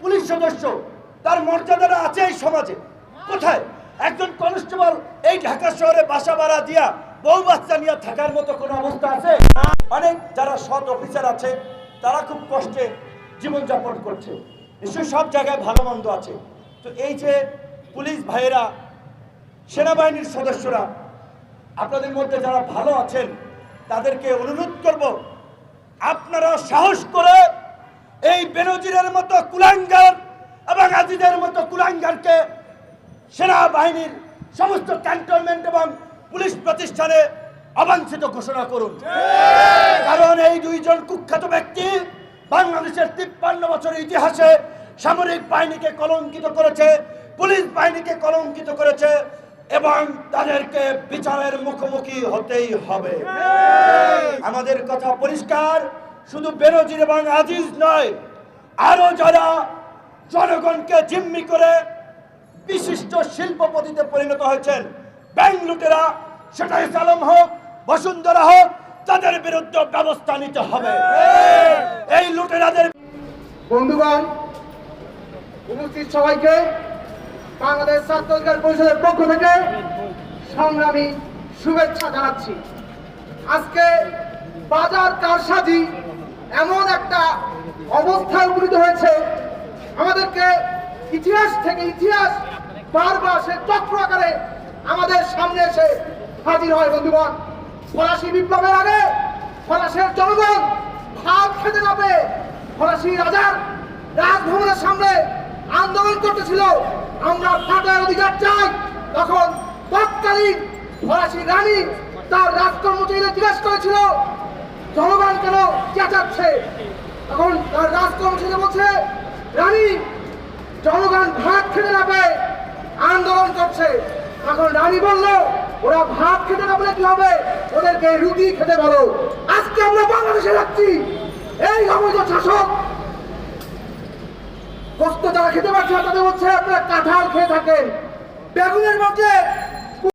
Police সদস্য, তার মর্যাদাটা আছে এই সমাজে? কোথায়? একজন কনস্টেবল এই ঢাকা শহরে বাসা ভাড়া দিয়া বউ বাচ্চা নিয়ে থাকার মতো কোনো অবস্থা আছে? অনেক যারা সৎ অফিসার আছে তারা খুব কষ্টে জীবনযাপন করছে, নিশ্চয়ই সব জায়গায় ভালো মন্দ আছে। তো এই যে পুলিশ ভাইয়েরা, সেনাবাহিনীর সদস্যরা, আপনাদের মধ্যে যারা ভালো আছেন তাদেরকে অনুরোধ করব, আপনারা সাহস করে এই বেনজিরের মতো কুলাঙ্গার এবং আজিজের মতো কুলাঙ্গারকে সেনাবাহিনীর সমস্ত ক্যান্টনমেন্ট এবং পুলিশ প্রতিষ্ঠানে অবাঞ্ছিত ঘোষণা করুন। কারণ এই দুইজন কুখ্যাত ব্যক্তি বাংলাদেশের 53 বছরের ইতিহাসে সামরিক বাহিনীকে কলঙ্কিত করেছে, পুলিশ বাহিনীকে কলঙ্কিত করেছে এবং তাদেরকে বিচারের মুখোমুখি হতেই হবে। আমাদের কথা পরিষ্কার, শুধু বেনজির এবং আজিজ নয়, আরো যারা জনগণকে জিম্মি করে বিশিষ্ট শিল্পপতিতে পরিণত হয়েছেন, ব্যাংক লুটেরা, সেটা আলম হোক, বসুন্ধরা হোক, তাদের বিরুদ্ধে ব্যবস্থা নিতে হবে। এই লুটেরাদের বন্ধুগণ, উপস্থিত সবাইকে বাংলাদেশ ছাত্র অধিকার পরিষদের পক্ষ থেকে সংগ্রামী শুভেচ্ছা জানাচ্ছি। আজকে বাজার কারসাজি এমন একটা অবস্থায় উপনীত হয়েছে, আমাদেরকে ইতিহাস থেকে ইতিহাস বারবার সে চক্র আকারে আমাদের সামনে এসে হাজির হয়। বন্ধুগণ, ফরাসি বিপ্লবের আগে ফরাসের জনগণ ভাত খেতে না পেয়ে ফরাসি রাজার রাজভবনের সামনে আন্দোলন করতেছিল, আমরা ভাতের অধিকার চাই। তখন তৎকালীন ফরাসি রানী তার রাজকর্মচারীদের জিজ্ঞেস করেছিল, জনগণ কেন চেঁচাচ্ছে? তখন তার রাজকর্মচারী বলছে, রানী, জনগণ ভাত খেতে না পেয়ে আন্দোলন করছে। তখন রানী বলল, ওরা ভাত খেতে না পেলে কি হবে, ওদেরকে রুটি খেতে বলো। আজকে আমরা বাংলাদেশে রাখছি এই অবৈধ শাসক গোস্ত যারা খেতে পারছে না তাদের হচ্ছে আপনারা কাঁঠাল খেয়ে থাকেন, বেগুনের মধ্যে